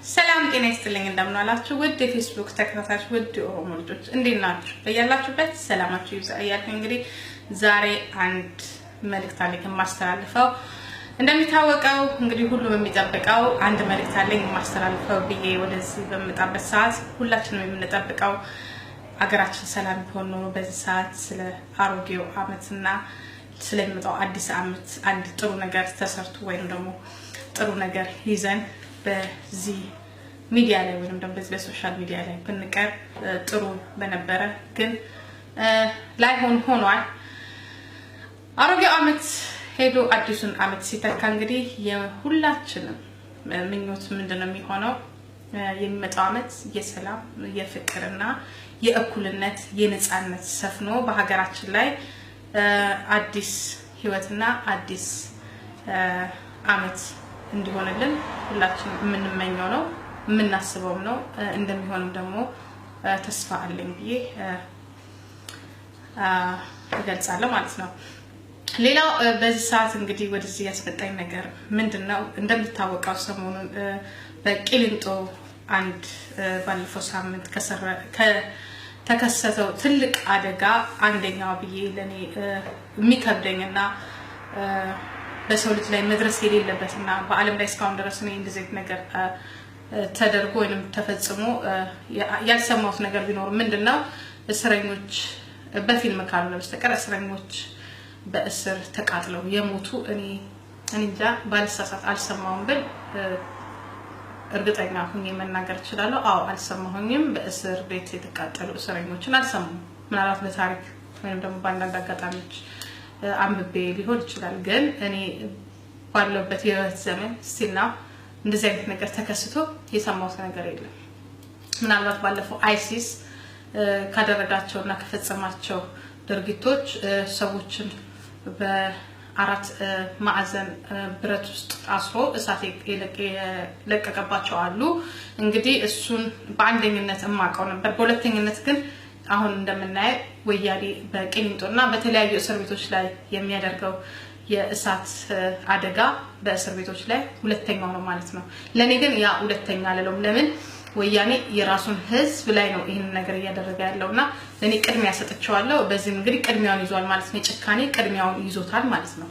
ሰላም ጤና ይስጥልኝ እንደምን አላችሁ ውድ የፌስቡክ ተከታታዮች ውድ ኦሮሞ ልጆች እንዴት ናችሁ በያላችሁበት ሰላማችሁ ይብዛ እያልኩኝ እንግዲህ ዛሬ አንድ መልእክት አለኝ ማስተላለፈው እንደሚታወቀው እንግዲህ ሁሉም የሚጠብቀው አንድ መልእክት አለኝ ማስተላለፈው ብዬ ወደዚህ በመጣበት ሰዓት ሁላችንም የምንጠብቀው አገራችን ሰላም ቢሆን ነው በዚህ ሰዓት ስለ አሮጌው አመትና ስለሚመጣው አዲስ አመት አንድ ጥሩ ነገር ተሰርቶ ወይም ደግሞ ጥሩ ነገር ይዘን በዚህ ሚዲያ ላይ ወይም ደግሞ በሶሻል ሚዲያ ላይ ብንቀር ጥሩ በነበረ ግን ላይሆን ሆኗል አሮጌው አመት ሄዶ አዲሱን አመት ሲተካ እንግዲህ የሁላችንም ምኞት ምንድነው የሚሆነው የሚመጣው አመት የሰላም የፍቅርና የእኩልነት የነጻነት ሰፍኖ በሀገራችን ላይ አዲስ ህይወትና አዲስ አመት እንዲሆንልን ሁላችንም የምንመኘው ነው የምናስበው ነው እንደሚሆንም ደግሞ ተስፋ አለኝ ብዬ እገልጻለሁ ማለት ነው ሌላው በዚህ ሰዓት እንግዲህ ወደዚህ ያስመጣኝ ነገር ምንድነው እንደምታወቀው ሰሞኑን በቂሊንጦ አንድ ባለፈው ሳምንት ተከሰተው ትልቅ አደጋ አንደኛው ብዬ ለኔ የሚከብደኝና በሰው ልጅ ላይ መድረስ የሌለበትና በአለም ላይ እስካሁን ድረስ ነው እንደዚህ ነገር ተደርጎ ወይንም ተፈጽሞ ያልሰማሁት ነገር ቢኖር ምንድነው እስረኞች በፊልም ካሉ በስተቀር እስረኞች በእስር ተቃጥለው የሞቱ እኔ እንጃ ባልሳሳት አልሰማሁም ብል እርግጠኛ ሆኜ መናገር እችላለሁ አዎ አልሰማሁኝም በእስር ቤት የተቃጠሉ እስረኞችን አልሰማሁም ምናልባት በታሪክ ወይንም ደግሞ በአንዳንድ አጋጣሚዎች አንብቤ ሊሆን ይችላል ግን እኔ ባለበት የህይወት ዘመን ስቲልና እንደዚህ አይነት ነገር ተከስቶ የሰማሁት ነገር የለም ምናልባት ባለፈው አይሲስ ካደረጋቸውና ከፈጸማቸው ድርጊቶች ሰዎችን በአራት ማዕዘን ብረት ውስጥ አስሮ እሳት የለቀቀባቸው አሉ እንግዲህ እሱን በአንደኝነት ማቀው ነበር በሁለተኝነት ግን አሁን እንደምናየው ወያኔ በቂሊንጦና በተለያዩ እስር ቤቶች ላይ የሚያደርገው የእሳት አደጋ በእስር ቤቶች ላይ ሁለተኛው ነው ማለት ነው ለኔ ግን ያ ሁለተኛ አይደለም ለምን ወያኔ የራሱን ህዝብ ላይ ነው ይሄን ነገር ያደረገ ያለውና ለኔ ቅድሚያ ሰጥቻለሁ በዚህ እንግዲህ ቅድሚያውን ይዟል ማለት ነው ጭካኔ ቅድሚያውን ይዞታል ማለት ነው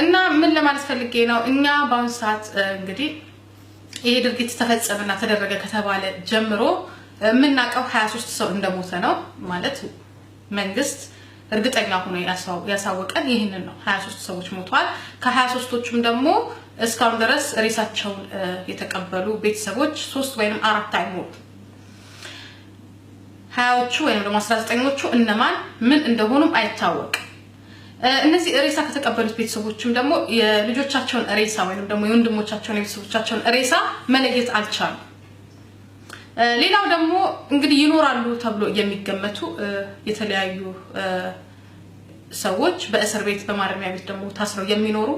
እና ምን ለማለት ፈልጌ ነው እኛ በአሁን ሰዓት እንግዲህ ይሄ ድርጊት ተፈጸመና ተደረገ ከተባለ ጀምሮ ምንናቀው 23 ሰው እንደሞተ ነው ማለት መንግስት እርግጠኛ ሆኖ ያሳወቀን ይሄንን ነው 23 ሰዎች ሞተዋል ከ23ቶቹም ደግሞ እስካሁን ድረስ ሬሳቸውን የተቀበሉ ቤተሰቦች 3 ወይንም 4 አይሞቱ 20ዎቹ ወይንም ደግሞ 19ዎቹ እነማን ምን እንደሆኑም አይታወቅም እነዚህ ሬሳ ከተቀበሉት ቤተሰቦችም ደግሞ የልጆቻቸውን ሬሳ ወይንም ደግሞ የወንድሞቻቸውን የቤተሰቦቻቸውን ሬሳ መለየት አልቻሉም ሌላው ደግሞ እንግዲህ ይኖራሉ ተብሎ የሚገመቱ የተለያዩ ሰዎች በእስር ቤት በማረሚያ ቤት ደግሞ ታስረው የሚኖሩ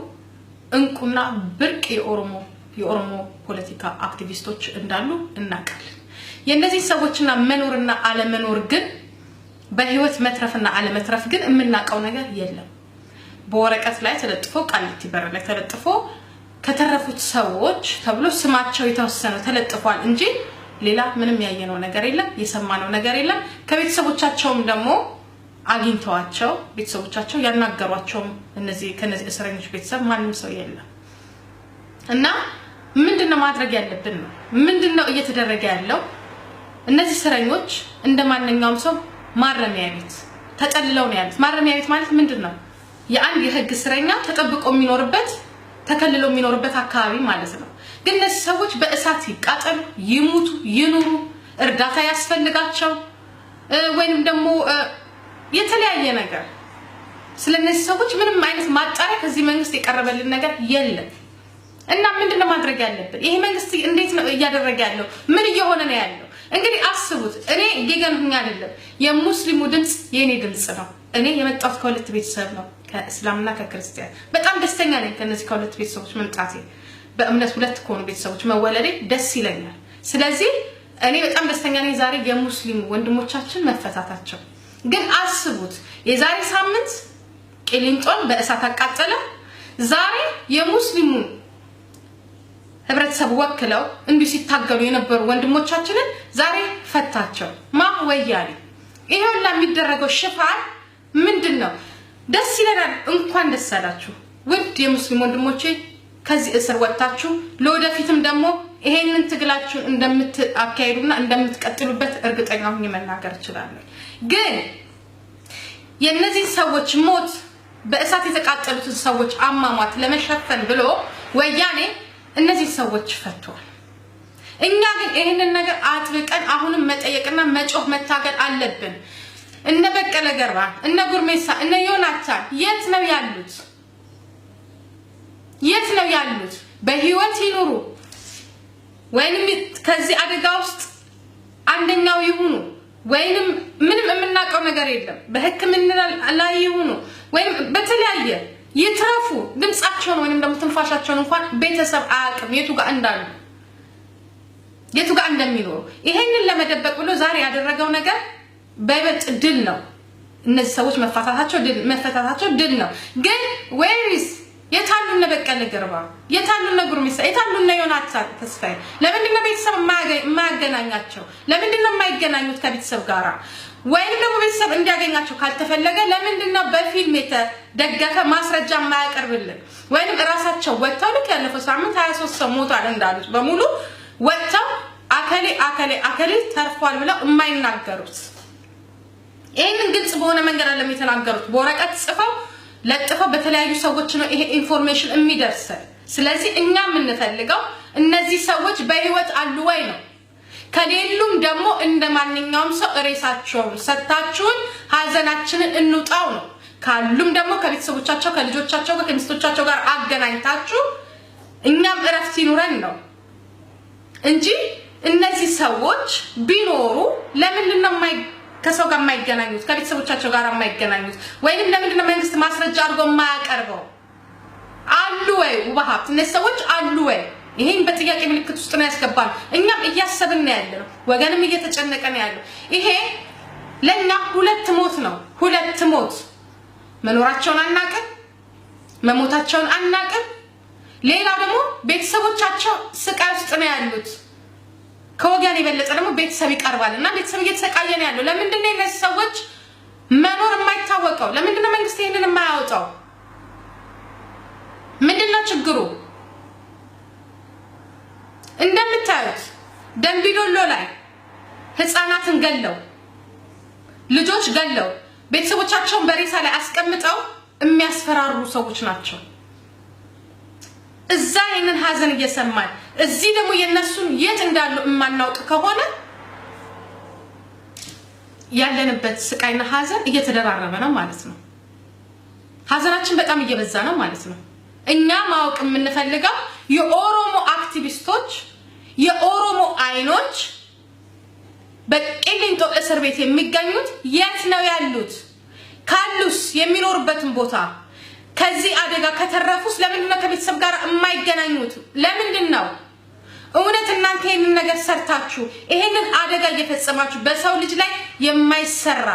እንቁና ብርቅ የኦሮሞ ፖለቲካ አክቲቪስቶች እንዳሉ እናውቃለን የነዚህ ሰዎችና መኖርና አለመኖር ግን በህይወት መትረፍና አለመትረፍ ግን የምናውቀው ነገር የለም በወረቀት ላይ ተለጥፎ ቃሊቲ በር ላይ ተለጥፎ ከተረፉት ሰዎች ተብሎ ስማቸው የተወሰነ ተለጥፏል እንጂ ሌላ ምንም ያየነው ነገር የለም የሰማነው ነገር የለም ከቤተሰቦቻቸውም ደግሞ አግኝተዋቸው ቤተሰቦቻቸው ያናገሯቸው ከነዚህ እስረኞች ቤተሰብ ማንንም ሰው የለም እና ምንድነው ማድረግ ያለብን ነው ምንድነው እየተደረገ ያለው እነዚህ እስረኞች እንደማንኛውም ሰው ማረሚያ ቤት ተጠልለው ነው ያሉት ማረሚያ ቤት ማለት ምንድነው የአንድ የህግ እስረኛ ተጠብቆ የሚኖርበት ተከልሎ የሚኖርበት አካባቢ ማለት ነው ግን እነዚህ ሰዎች በእሳት ይቃጠሉ ይሙቱ ይኑሩ እርዳታ ያስፈልጋቸው ወይንም ደግሞ የተለያየ ነገር ስለነዚህ ሰዎች ምንም አይነት ማጣሪያ ከዚህ መንግስት የቀረበልን ነገር የለም እና ምንድነው ማድረግ ያለብን ይሄ መንግስት እንዴት ነው እያደረገ ያለው ምን እየሆነ ነው ያለው እንግዲህ አስቡት እኔ ጌገን ሁኛ አይደለም የሙስሊሙ ድምጽ የኔ ድምጽ ነው እኔ የመጣሁት ከሁለት ቤተሰብ ነው ከእስላምና ከክርስቲያን በጣም ደስተኛ ነኝ ከነዚህ ከሁለት ቤተሰቦች መምጣቴ በእምነት ሁለት ኮኑ ቤተሰቦች መወለዴ ደስ ይለኛል ስለዚህ እኔ በጣም ደስተኛ ነኝ ዛሬ የሙስሊም ወንድሞቻችን መፈታታቸው ግን አስቡት የዛሬ ሳምንት ቂሊንጦን በእሳት አቃጠለ ዛሬ የሙስሊሙ ህብረተሰብ ወክለው እንዲሁ ሲታገሉ የነበሩ ወንድሞቻችንን ዛሬ ፈታቸው ወያኔ። ይሄው ለሚደረገው ሽፋን ምንድነው? ደስ ይለናል። እንኳን ደስ አላችሁ ውድ የሙስሊም ወንድሞቼ፣ ከዚህ እስር ወጣችሁ ለወደፊትም ደግሞ ይሄንን ትግላችሁን እንደምትአካሂዱና እንደምትቀጥሉበት እርግጠኛ ሆኜ መናገር እችላለሁ። ግን የነዚህ ሰዎች ሞት በእሳት የተቃጠሉትን ሰዎች አሟሟት ለመሸፈን ብሎ ወያኔ እነዚህ ሰዎች ፈቷል። እኛ ግን ይሄንን ነገር አጥብቀን አሁንም መጠየቅና መጮህ መታገል አለብን። እነ በቀለ ገርባ፣ እነ ጉርሜሳ፣ እነ ዮናታን የት ነው ያሉት? የት ነው ያሉት? በህይወት ይኑሩ ወይንም ከዚህ አደጋ ውስጥ አንደኛው ይሁኑ ወይንም ምንም የምናውቀው ነገር የለም በህክምና ላይ ይሁኑ ወይንም በተለያየ ይትረፉ ድምጻቸውን ወይንም ደግሞ ትንፋሻቸውን እንኳን ቤተሰብ አያውቅም የቱ ጋር እንዳሉ የቱ ጋር እንደሚኖሩ። ይሄንን ለመደበቅ ብሎ ዛሬ ያደረገው ነገር በይበልጥ ድል ነው። እነዚህ ሰዎች መፈታታቸው ድል ነው። ግን ወይስ የታሉ እነ በቀለ ገርባ፣ የታሉ እነ ጉርሜሳ፣ የታሉ እነ ዮናታን ተስፋዬ? ለምንድን ነው ቤተሰብ የማያገናኛቸው? ለምንድን ነው የማይገናኙት ከቤተሰብ ጋራ? ወይም ደግሞ ቤተሰብ እንዲያገኛቸው ካልተፈለገ ለምንድን ነው በፊልም የተደገፈ ማስረጃ የማያቀርብልን? ወይም ራሳቸው ወጥተው ልክ ያለፈው ሳምንት 23 ሰው ሞቷል እንዳሉት በሙሉ ወጥተው አከሌ ተርፏል ብለው የማይናገሩት? ይሄንን ግልጽ በሆነ መንገድ አለም የተናገሩት። በወረቀት ጽፈው ለጥፈው በተለያዩ ሰዎች ነው ይሄ ኢንፎርሜሽን የሚደርሰን። ስለዚህ እኛ የምንፈልገው እነዚህ ሰዎች በህይወት አሉ ወይ ነው። ከሌሉም ደግሞ እንደማንኛውም ሰው ሬሳቸውን ሰጣችሁን ሀዘናችንን እንውጣው ነው። ካሉም ደግሞ ከቤተሰቦቻቸው ከልጆቻቸው ከሚስቶቻቸው ጋር አገናኝታችሁ እኛም እረፍት ይኑረን ነው እንጂ እነዚህ ሰዎች ቢኖሩ ለምንድን ነው ከሰው ጋር የማይገናኙት? ከቤተሰቦቻቸው ጋር የማይገናኙት? ወይንም ለምንድን ነው መንግስት ማስረጃ አድርጎ የማያቀርበው? አሉ ወይ ውባሃት እነዚህ ሰዎች አሉ ወይ? ይሄን በጥያቄ ምልክት ውስጥ ነው ያስገባል። እኛም እያሰብን ነው ያለው፣ ወገንም እየተጨነቀ ነው ያለው። ይሄ ለኛ ሁለት ሞት ነው። ሁለት ሞት። መኖራቸውን አናቅም፣ መሞታቸውን አናቅም። ሌላ ደግሞ ቤተሰቦቻቸው ስቃይ ውስጥ ነው ያሉት። ከወገን የበለጠ ደግሞ ቤተሰብ ይቀርባልና ቤተሰብ እየተሰቃየ ነው ያለው። ለምንድን ነው እነዚህ ሰዎች መኖር የማይታወቀው? ለምንድን ነው መንግስት ይሄንን የማያወጣው? ምንድነው ችግሩ? እንደምታዩት ደንቢዶሎ ላይ ህፃናትን ገለው ልጆች ገለው ቤተሰቦቻቸውን በሬሳ ላይ አስቀምጠው የሚያስፈራሩ ሰዎች ናቸው። እዛ ይሄንን ሀዘን እየሰማን እዚህ ደግሞ የነሱን የት እንዳሉ የማናውቅ ከሆነ ያለንበት ስቃይና ሀዘን እየተደራረበ ነው ማለት ነው። ሀዘናችን በጣም እየበዛ ነው ማለት ነው። እኛ ማወቅ የምንፈልገው የኦሮሞ አክቲቪስቶች የኦሮሞ አይኖች በቂሊንጦ እስር ቤት የሚገኙት የት ነው ያሉት? ካሉስ የሚኖርበትን ቦታ ከዚህ አደጋ ከተረፉስ ለምንድን ነው ከቤተሰብ ጋር የማይገናኙት? ለምንድን ነው? እውነት እናንተ ይሄንን ነገር ሰርታችሁ ይሄንን አደጋ እየፈጸማችሁ በሰው ልጅ ላይ የማይሰራ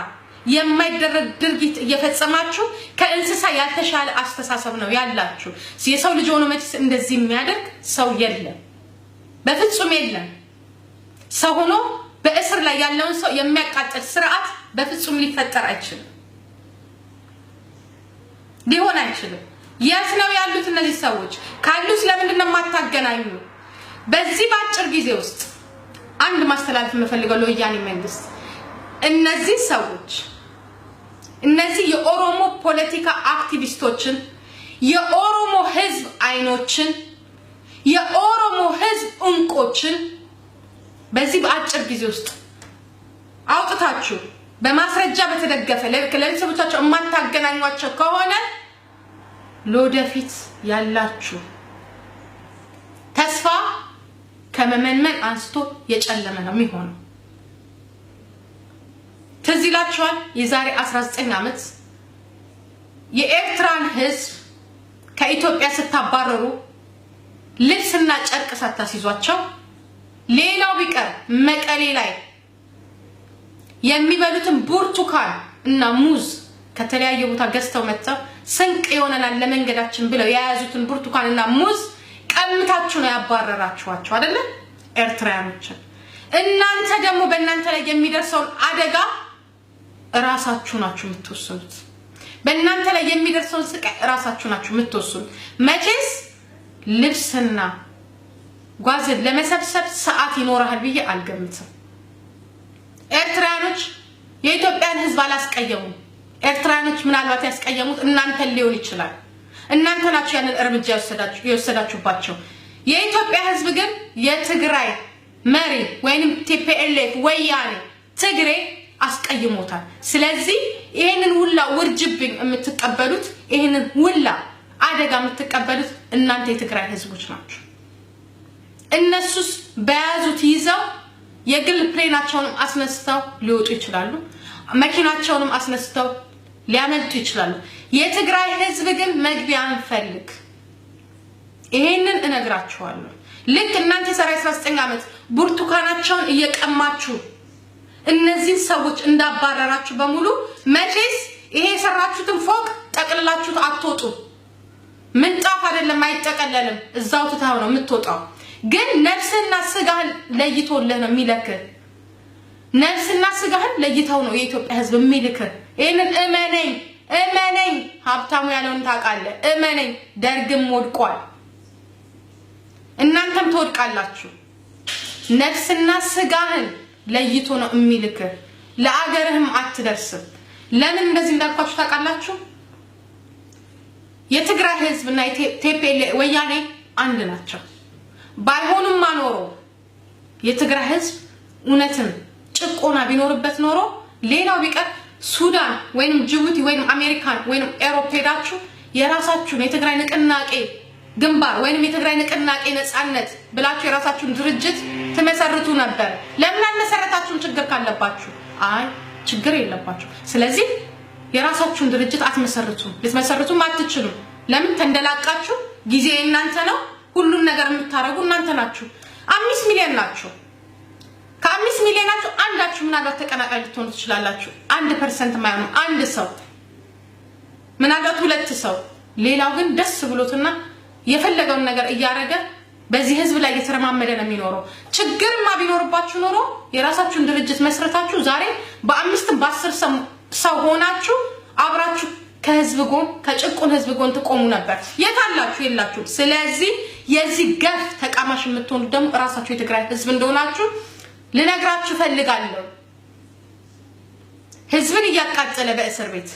የማይደረግ ድርጊት እየፈጸማችሁ ከእንስሳ ያልተሻለ አስተሳሰብ ነው ያላችሁ። የሰው ልጅ ሆኖ መቼስ እንደዚህ የሚያደርግ ሰው የለም፣ በፍጹም የለም። ሰው ሆኖ በእስር ላይ ያለውን ሰው የሚያቃጥል ስርዓት በፍጹም ሊፈጠር አይችልም፣ ሊሆን አይችልም። የት ነው ያሉት እነዚህ ሰዎች? ካሉስ ለምንድን ነው የማታገናኙ? በዚህ በአጭር ጊዜ ውስጥ አንድ ማስተላለፍ የምፈልገው ለወያኔ መንግስት እነዚህ ሰዎች እነዚህ የኦሮሞ ፖለቲካ አክቲቪስቶችን የኦሮሞ ህዝብ አይኖችን የኦሮሞ ህዝብ እንቆችን በዚህ በአጭር ጊዜ ውስጥ አውጥታችሁ በማስረጃ በተደገፈ ለቤተሰቦቻቸው የማታገናኟቸው ከሆነ ለወደፊት ያላችሁ ተስፋ ከመመንመን አንስቶ የጨለመ ነው የሚሆነው። ትዝ ይላችኋል የዛሬ 19 ዓመት የኤርትራን ህዝብ ከኢትዮጵያ ስታባረሩ ልብስና ጨርቅ ሳታስይዟቸው ሌላው ቢቀር መቀሌ ላይ የሚበሉትን ብርቱካን እና ሙዝ ከተለያየ ቦታ ገዝተው መጥተው ስንቅ ይሆነናል ለመንገዳችን ብለው የያዙትን ብርቱካን እና ሙዝ ቀምታችሁ ነው ያባረራችኋቸው አይደለ ኤርትራያኖች እናንተ ደግሞ በእናንተ ላይ የሚደርሰውን አደጋ ራሳችሁ ናችሁ የምትወስኑት በእናንተ ላይ የሚደርሰውን ስቃይ ራሳችሁ ናችሁ የምትወስኑት መቼስ ልብስና ጓዝ ለመሰብሰብ ሰዓት ይኖርሃል ብዬ አልገምትም ኤርትራያኖች የኢትዮጵያን ህዝብ አላስቀየሙም ኤርትራያኖች ምናልባት ያስቀየሙት እናንተ ሊሆን ይችላል እናንተ ናችሁ ያንን እርምጃ የወሰዳችሁባቸው የኢትዮጵያ ህዝብ ግን የትግራይ መሪ ወይንም TPLF ወያኔ ትግሬ አስቀይሞታል ስለዚህ ይሄንን ሁላ ውርጅብኝ የምትቀበሉት ይሄንን ሁላ አደጋ የምትቀበሉት እናንተ የትግራይ ህዝቦች ናችሁ እነሱስ በያዙት ይዘው የግል ፕሌናቸውን አስነስተው ሊወጡ ይችላሉ መኪናቸውንም አስነስተው ሊያመልጡ ይችላሉ የትግራይ ህዝብ ግን መግቢያ አንፈልግ ይሄንን እነግራችኋለሁ ልክ እናንተ የሰራይ 19 አመት ብርቱካናቸውን እየቀማችሁ እነዚህ ሰዎች እንዳባረራችሁ በሙሉ መቼስ ይሄ የሰራችሁትን ፎቅ ጠቅልላችሁት አትወጡ ምንጣፍ አይደለም አይጠቀለልም እዛው ተታው ነው የምትወጣው ግን ነፍስና ስጋህን ለይቶልህ ነው የሚለክ ነፍስና ስጋህን ለይተው ነው የኢትዮጵያ ህዝብ የሚልክ ይሄንን እመነኝ ሀብታሙ ያለውን ታውቃለህ እመነኝ ደርግም ወድቋል እናንተም ትወድቃላችሁ ነፍስና ስጋህን ለይቶ ነው የሚልክ ለአገርህም አትደርስም ለምን እንደዚህ እንዳልኳችሁ ታውቃላችሁ የትግራይ ህዝብና TPLF ወያኔ አንድ ናቸው ባይሆንም ማኖሮ የትግራይ ህዝብ እውነትም ጭቆና ቢኖርበት ኖሮ ሌላው ቢቀር ሱዳን ወይንም ጅቡቲ ወይንም አሜሪካን ወይንም ኤሮፕ ሄዳችሁ የራሳችሁን የትግራይ ንቅናቄ ግንባር ወይንም የትግራይ ንቅናቄ ነጻነት ብላችሁ የራሳችሁን ድርጅት ተመሰርቱ ነበር ለምን አልመሰረታችሁም ችግር ካለባችሁ አይ ችግር የለባችሁ ስለዚህ የራሳችሁን ድርጅት አትመሰርቱም ልትመሰርቱም አትችሉም ለምን ተንደላቃችሁ ጊዜ እናንተ ነው ሁሉን ነገር የምታረጉ እናንተ ናችሁ 5 ሚሊዮን ናችሁ ከ5 ሚሊዮን ናችሁ አንዳችሁ ምናልባት ተቀናቃኝ ልትሆኑ ትችላላችሁ 1% ማይሆን አንድ ሰው ምናልባት ሁለት ሰው ሌላው ግን ደስ ብሎትና የፈለገውን ነገር እያረገ በዚህ ህዝብ ላይ እየተረማመደ ነው የሚኖረው ችግርማ ቢኖርባችሁ ኖሮ የራሳችሁን ድርጅት መስረታችሁ ዛሬ በ5 በ10 ሰው ሆናችሁ አብራችሁ ከህዝብ ጎን ከጭቁን ህዝብ ጎን ተቆሙ ነበር የታላችሁ የላችሁ ስለዚህ የዚህ ገፍ ተቃማሽ የምትሆኑ ደግሞ ራሳችሁ የትግራይ ህዝብ እንደሆናችሁ ልነግራችሁ ፈልጋለሁ ህዝብን እያቃጠለ በእስር ቤት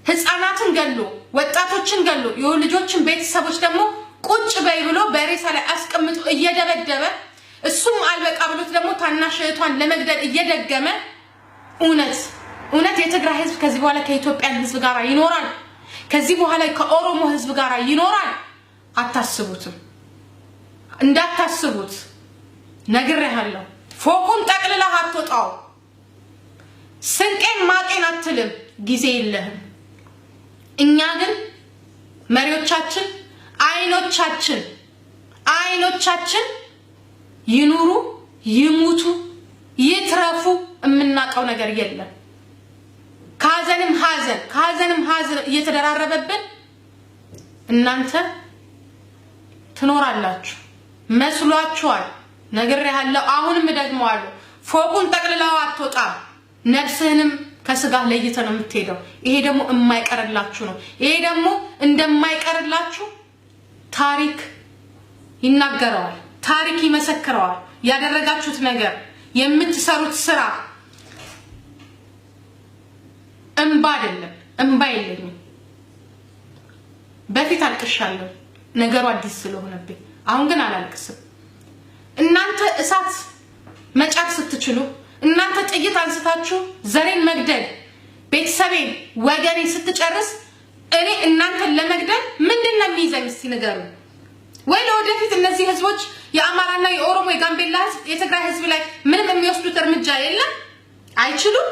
ህፃናትን ገሎ ወጣቶችን ገሎ የልጆችን ቤተሰቦች ደግሞ ቁጭ በይ ብሎ በሬሳ ላይ አስቀምጦ እየደበደበ እሱም አልበቃ ብሎት ደግሞ ታናሽ እህቷን ለመግደል እየደገመ እውነት የትግራይ ህዝብ ከዚህ በኋላ ከኢትዮጵያ ህዝብ ጋር ይኖራል ከዚህ በኋላ ከኦሮሞ ህዝብ ጋር ይኖራል አታስቡትም እንዳታስቡት ነግሬሃለሁ ፎቁን ጠቅልለህ አትወጣው ስንቄን ማቄን አትልም ጊዜ የለህም እኛ ግን መሪዎቻችን አይኖቻችን ይኑሩ ይሙቱ ይትረፉ የምናቀው ነገር የለም ከሀዘንም ሀዘን እየተደራረበብን እናንተ ትኖራላችሁ መስሏችኋል ነግሬሃለሁ አሁንም ደግመዋለሁ ፎቁን ጠቅልለው አትወጣ ነፍስህንም ከስጋ ለይተ ነው የምትሄደው ይሄ ደግሞ የማይቀርላችሁ ነው ይሄ ደግሞ እንደማይቀርላችሁ ታሪክ ይናገራል ታሪክ ይመሰክራል ያደረጋችሁት ነገር የምትሰሩት ስራ እንባ አይደለም እንባ የለኝም በፊት አልቅሻለሁ ነገሩ አዲስ ስለሆነብኝ አሁን ግን አላልቅስም እናንተ እሳት መጫር ስትችሉ እናንተ ጥይት አንስታችሁ ዘሬን መግደል ቤተሰቤን ወገኔን ስትጨርስ እኔ እናንተን ለመግደል ምንድነው የሚይዘኝ እስቲ ንገሩ ወይ ለወደፊት እነዚህ ህዝቦች የአማራና የኦሮሞ የጋምቤላ ህዝብ የትግራይ ህዝብ ላይ ምንም የሚወስዱት እርምጃ የለም አይችሉም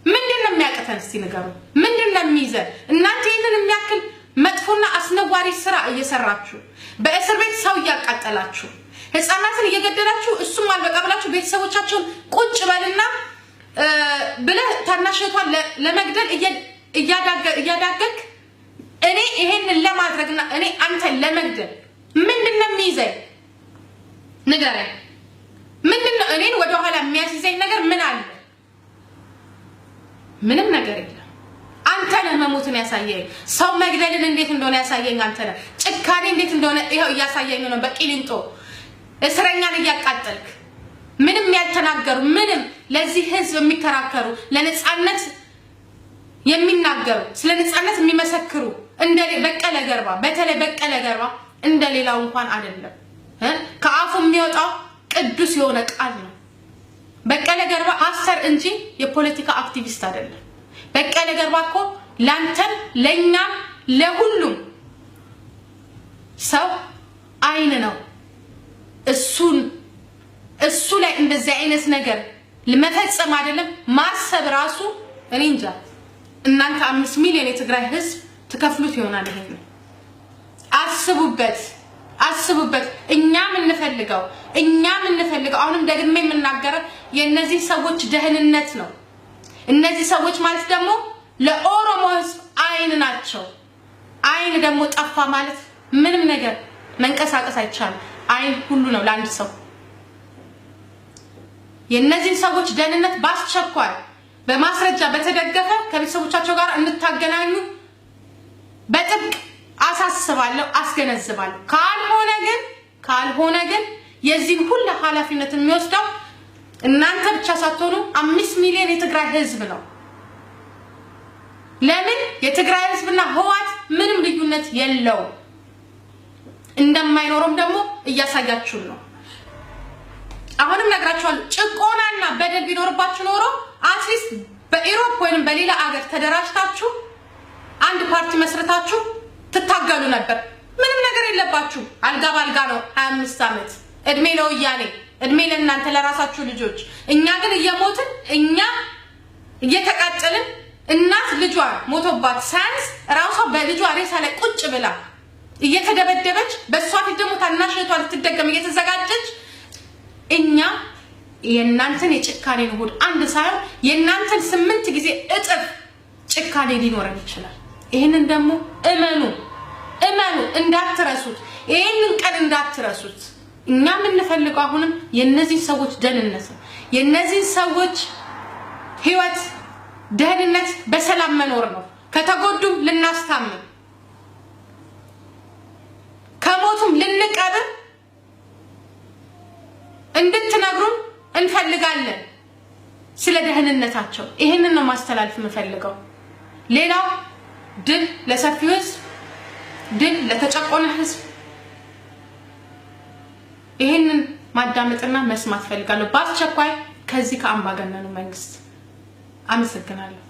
ምንድነው የሚያቀተን እስቲ ንገሩ ምንድነው የሚይዘን እናንተ ይሄንን የሚያክል መጥፎና አስነዋሪ ስራ እየሰራችሁ በእስር ቤት ሰው እያቃጠላችሁ ህፃናትን እየገደላችሁ እሱም አልበቃ ብላችሁ ቤተሰቦቻችሁን ቁጭ በልና ብለህ ታናሽቷን ለመግደል እያዳገክ እኔ ይሄንን ለማድረግና እኔ አንተ ለመግደል ምንድነው የሚይዘኝ ንገረኝ ምንድነው እኔን ወደ ኋላ የሚያስይዘኝ ነገር ምን አለ ምንም ነገር የለም አንተ ነህ መሞትን ያሳየኝ ሰው መግደልን እንዴት እንደሆነ ያሳየኝ አንተ ነህ ጭካኔ እንዴት እንደሆነ ይሄው ያሳየኝ ነው በቂሊንጦ እስረኛን ያቃጠልክ ምንም ያልተናገሩ ምንም ለዚህ ህዝብ የሚከራከሩ ለነጻነት የሚናገሩ ስለ ነጻነት የሚመሰክሩ እንደ በቀለ ገርባ በተለይ በቀለ ገርባ እንደሌላው እንኳን አይደለም ከአፉ የሚወጣው ቅዱስ የሆነ ቃል ነው በቀለ ገርባ አሰር እንጂ የፖለቲካ አክቲቪስት አይደለም በቀለ ገርባ እኮ ላንተም ለኛም ለሁሉም ሰው አይን ነው እሱ ላይ እንደዚህ አይነት ነገር ለመፈጸም አይደለም ማሰብ ራሱ እኔ እንጃ እናንተ 5 ሚሊዮን የትግራይ ህዝብ ተከፍሉት ይሆናል ይሄን አስቡበት እኛም እንፈልገው አሁንም ደግሜ የምናገረው የነዚህ ሰዎች ደህንነት ነው እነዚህ ሰዎች ማለት ደግሞ ለኦሮሞ ህዝብ አይን ናቸው አይን ደግሞ ጠፋ ማለት ምንም ነገር መንቀሳቀስ አይቻልም አይን ሁሉ ነው ለአንድ ሰው የነዚህ ሰዎች ደህንነት ባስቸኳይ በማስረጃ በተደገፈ ከቤተሰቦቻቸው ጋር እንታገናኙ በጥብቅ አሳስባለሁ አስገነዝባለሁ ካልሆነ ግን የዚህ ሁሉ ኃላፊነት የሚወስደው እናንተ ብቻ ሳትሆኑ 5 ሚሊዮን የትግራይ ህዝብ ነው ለምን የትግራይ ህዝብና ህዋት ምንም ልዩነት የለው እንደማይኖርም ደግሞ እያሳያችሁ ነው አሁንም ነግራችኋለሁ ጭቆናና በደል ቢኖርባችሁ ኖሮ አትሊስት በኢሮፕ ወይንም በሌላ አገር ተደራጅታችሁ አንድ ፓርቲ መስረታችሁ ትታገሉ ነበር ምንም ነገር የለባችሁ አልጋ ባልጋ ነው 25 አመት እድሜ ለወያኔ እድሜ ለእናንተ ለራሳችሁ ልጆች እኛ ግን እየሞትን እኛ እየተቃጠልን እናት ልጇ ሞቶባት ሳይንስ ራሷ በልጇ ሬሳ ላይ ቁጭ ብላ እየተደበደበች በሷ ፊት ደግሞ ታናሽቷ ልትደገም እየተዘጋጀች እኛ የእናንተን የጭካኔን ሆድ አንድ ሳይሆን የእናንተን 8 ጊዜ እጥፍ ጭካኔ ሊኖረን ይችላል ይሄንን ደግሞ እመኑ እንዳትረሱት ይሄንን ቀን እንዳትረሱት እኛ የምንፈልገው አሁንም የነዚህ ሰዎች ደህንነት ነው የነዚህ ሰዎች ህይወት ደህንነት በሰላም መኖር ነው ከተጎዱም ልናስታምም ከሞቱም ልንቀብር እንድትነግሩን እንፈልጋለን ስለ ደህንነታቸው ይሄንን ነው ማስተላለፍ የምፈልገው ሌላው ድል ለሰፊው ህዝብ ድል ለተጨቆነ ህዝብ ይሄንን ማዳመጥና መስማት ፈልጋለሁ ባስቸኳይ ከዚህ ከአምባገነኑ መንግስት አመሰግናለሁ